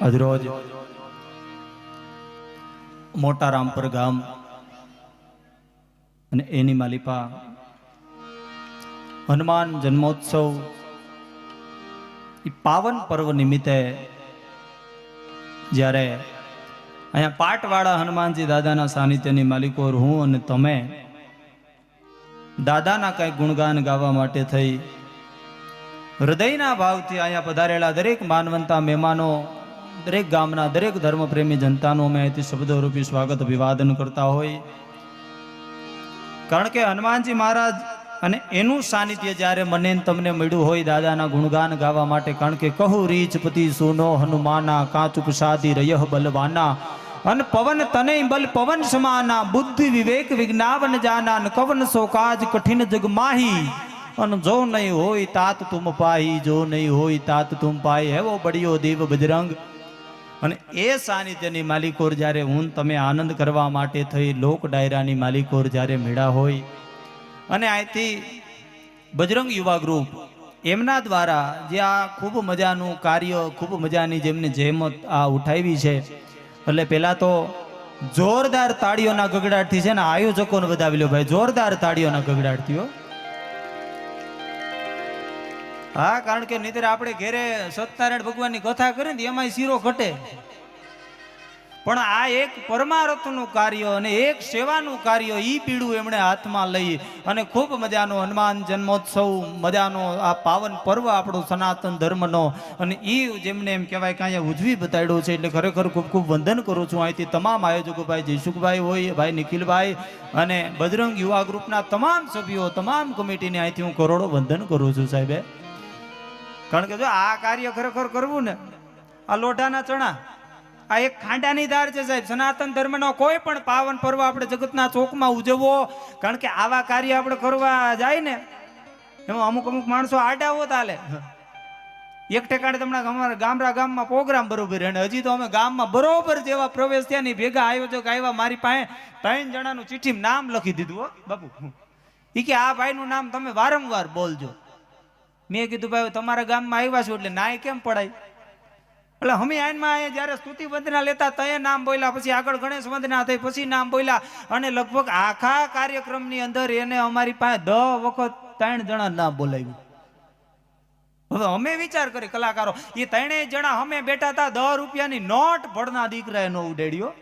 આજરોજ મોટા રામપર ગામ અને એની માલિપા હનુમાન જન્મોત્સવ પાવન પર્વ નિમિત્તે જ્યારે અહીંયા પાટવાળા હનુમાનજી દાદાના સાનિધ્યની માલિકો હું અને તમે દાદાના કંઈક ગુણગાન ગાવા માટે થઈ હૃદયના ભાવથી અહીંયા પધારેલા દરેક માનવંતા મહેમાનો, દરેક ગામના દરેક ધર્મપ્રેમી જનતાનું અમે અહીંથી શબ્દરૂપી સ્વાગત અભિવાદન કરતા હોય. કારણ કે હનુમાનજી મહારાજ અને એનું સાનિધ્ય જ્યારે મને તમને મળ્યું હોય દાદાના ગુણગાન ગાવા માટે, કારણ કે કહું રીચપતિ સુનો હનુમાના કાચુપ સાધી રયહ બલવાના અન પવન તને બલ પવન સમાના બુદ્ધિ વિવેક વિજ્ઞાવન જાના ન કવન સો કાજ કઠિન જગ માહી અન જો નહીં હોય તાત તુમ પાહી, જો નહીં હોય તાત તુમ પાહી, હેવો બળિયો દેવ બજરંગ. અને એ સાનિધ્યની માલિકોર જ્યારે હું તમે આનંદ કરવા માટે થઈ લોક ડાયરાની માલિકોર જ્યારે મેળા હોય અને અહીંથી બજરંગ યુવા ગ્રુપ એમના દ્વારા જે આ ખૂબ મજાનું કાર્ય, ખૂબ મજાની જેમને જહેમત આ ઉઠાવી છે, એટલે પહેલાં તો જોરદાર તાળીઓના ગગડાટથી છે ને આયોજકોને વધાવી લો ભાઈ, જોરદાર તાળીઓના ગગડાટથી હો. હા, કારણ કે નહીતર આપણે ઘેરે સત્યનારાયણ ભગવાનની કથા કરીએ ને એમાંય શીરો ઘટે, પણ આ એક પરમાર્થનું કાર્ય અને એક સેવાનું કાર્ય ઈ પીડું એમણે હાથમાં લઈ અને ખૂબ મજાનો હનુમાન જન્મોત્સવ, મજાનો આ પાવન પર્વ આપણો સનાતન ધર્મનો, અને ઈ જેમને એમ કહેવાય કે અહીંયા ઉજવી બતાડ્યો છે. એટલે ખરેખર ખૂબ ખૂબ વંદન કરું છું અહીંથી તમામ આયોજકો, ભાઈ જયસુખભાઈ હોય, ભાઈ નિખિલભાઈ અને બજરંગ યુવા ગ્રુપના તમામ સભ્યો, તમામ કમિટીને અહીંથી હું કરોડો વંદન કરું છું સાહેબે. કારણ કે જો આ કાર્ય ખરેખર કરવું ને, આ લોઢાના ચણા, આ એક ખાંડાની દાળ છે સાહેબ. સનાતન ધર્મનો કોઈ પણ પાવન પર્વ આપણે જગતના ચોકમાં ઉજવવો, કારણ કે આવા કાર્ય આપણે કરવા જાય ને એમાં અમુક અમુક માણસો આડા હોત હાલે. એક ઠેકાણે તમને અમારા ગામમાં પ્રોગ્રામ બરોબર, અને હજી તો અમે ગામમાં બરોબર જેવા પ્રવેશ થયા ની ભેગા આયોજક આવ્યા, મારી પાસે 3 જણાનું ચિઠ્ઠી નામ લખી દીધું હો બાપુ. એ કે આ ભાઈનું નામ તમે વારંવાર બોલજો. મેં કીધું ભાઈ તમારા ગામમાં આવ્યા છો એટલે નાય કેમ પડાય, એટલે અમે આઈનમાં જ્યારે સ્તુતિ વંદના લેતા તયે નામ બોલ્યા, પછી આગળ ગણેશ વંદના થઈ પછી નામ બોલ્યા, અને લગભગ આખા કાર્યક્રમની અંદર એને અમારી પાસે 10 વખત 3 જણા નામ બોલાવ્યું. હવે અમે વિચાર કરી કલાકારો, એ 3 જણા અમે બેઠા હતા, 10 રૂપિયાની નોટ ભણના દીકરાએ નો ઉડાડ્યો.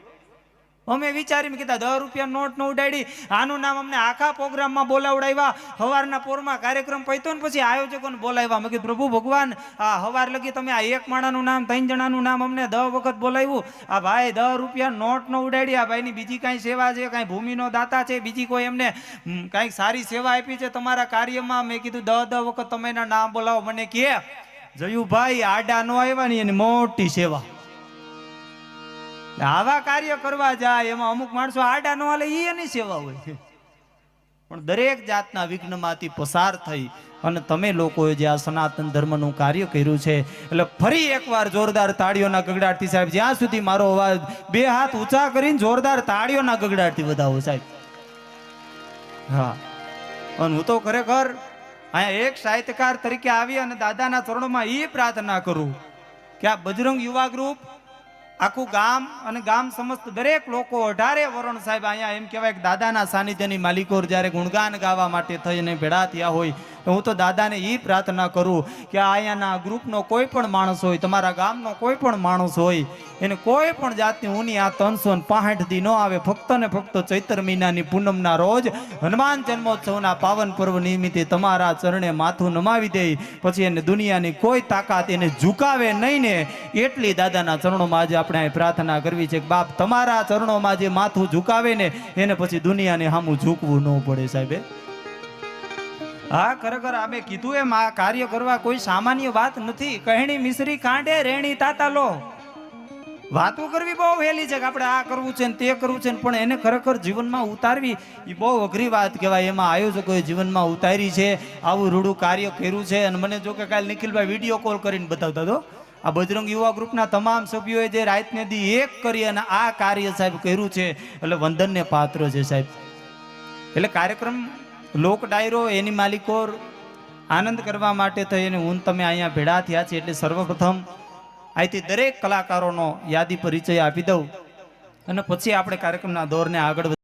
અમે વિચારી કીધા 10 રૂપિયા નોટ નો ઉડાડી, આનું નામ અમને આખા પ્રોગ્રામમાં બોલાવડાવ્યા. સવારના પોરમાં કાર્યક્રમ પત્યો ને પછી આયોજકોને બોલાવ્યા. મેં કીધું પ્રભુ ભગવાન, આ સવાર લગી તમે આ એક માણાનું નામ 3 જણાનું નામ અમને 10 વખત બોલાવ્યું, આ ભાઈ 10 રૂપિયા નોટ નો ઉડાડી, આ ભાઈની બીજી કાંઈ સેવા છે, કાંઈ ભૂમિનો દાતા છે, બીજી કોઈ એમને કાંઈક સારી સેવા આપી છે તમારા કાર્યમાં. મેં કીધું 10 વખત તમે એના નામ બોલાવો. મને કે જયુભાઈ આડા નો આવ્યા ને એની મોટી સેવા. આવા કાર્ય કરવા જાય એમાં અમુક માણસો આડા નો હાલે, એની સેવા હોય. પણ દરેક જાતના વિઘ્નમાંથી પસાર થઈ અને તમે લોકોએ જે આ સનાતન ધર્મનું કાર્ય કર્યું છે, એટલે ફરી એકવાર જોરદાર તાળીઓના ગગડાટથી સાહેબ, જ્યાં સુધી મારો અવાજ 2 હાથ ઊંચા કરીને જોરદાર તાળીઓના ગગડાટથી વધાવો સાહેબ. હા, અને હું તો ખરેખર અહીંયા એક સાહિત્યકાર તરીકે આવી અને દાદાના ચરણોમાં એ પ્રાર્થના કરું કે આ બજરંગ યુવા ગ્રુપ, આખું ગામ અને ગામ સમસ્ત દરેક લોકો 18 વરણ સાહેબ અહીંયા એમ કહેવાય કે દાદાના સાનિધ્યની માલિકો જ્યારે ગુણગાન ગાવા માટે થઈને ભેળા થયા હોય, તો હું તો દાદાને એ પ્રાર્થના કરું કે અહીંયાના ગ્રુપનો કોઈ પણ માણસ હોય, તમારા ગામનો કોઈ પણ માણસ હોય, એને કોઈ પણ જાતની ઊની આ 365 દી ન આવે, ફક્ત ને ફક્ત ચૈત્ર મહિનાની પૂનમના રોજ હનુમાન જન્મોત્સવના પાવન પર્વ નિમિત્તે તમારા ચરણે માથું નમાવી દે, પછી એને દુનિયાની કોઈ તાકાત એને ઝુકાવે નહીં ને, એટલી દાદાના ચરણોમાં આજે આપણે પ્રાર્થના કરવી છે કે બાપ તમારા ચરણોમાં જે માથું ઝુકાવે ને એને પછી દુનિયાને સામું ઝૂકવું ન પડે સાહેબે. હા, ખરેખર અમે કીધું એમ આ કાર્ય કરવા કોઈ સામાન્ય વાત નથી. કહેણી મિશ્રી કાંડે રેણી તાતા લો, વાતો કરવી બહુ વહેલી છે કે આપણે આ કરવું છે ને તે કરવું છે, પણ એને ખરેખર જીવનમાં ઉતારવી એ બહુ અઘરી વાત કહેવાય. એમાં આયોજકોએ જીવનમાં ઉતારી છે, આવું રૂડું કાર્ય કર્યું છે. અને મને જો કે કાલે નિખિલભાઈ વિડીયો કોલ કરીને બતાવતા હતો, આ બજરંગ યુવા ગ્રુપના તમામ સભ્યોએ જે રાતને દી એક કરી અને આ કાર્ય સાહેબ કર્યું છે, એટલે વંદનને પાત્ર છે સાહેબ. એટલે કાર્યક્રમ લોક ડાયરો એની માલિકો આનંદ કરવા માટે થઈને હું તમે અહીંયા ભેળા થયા છે. એટલે સર્વપ્રથમ અહીંથી દરેક કલાકારોનો યાદી પરિચય આપી દઉં અને પછી આપણે કાર્યક્રમના દોરને આગળ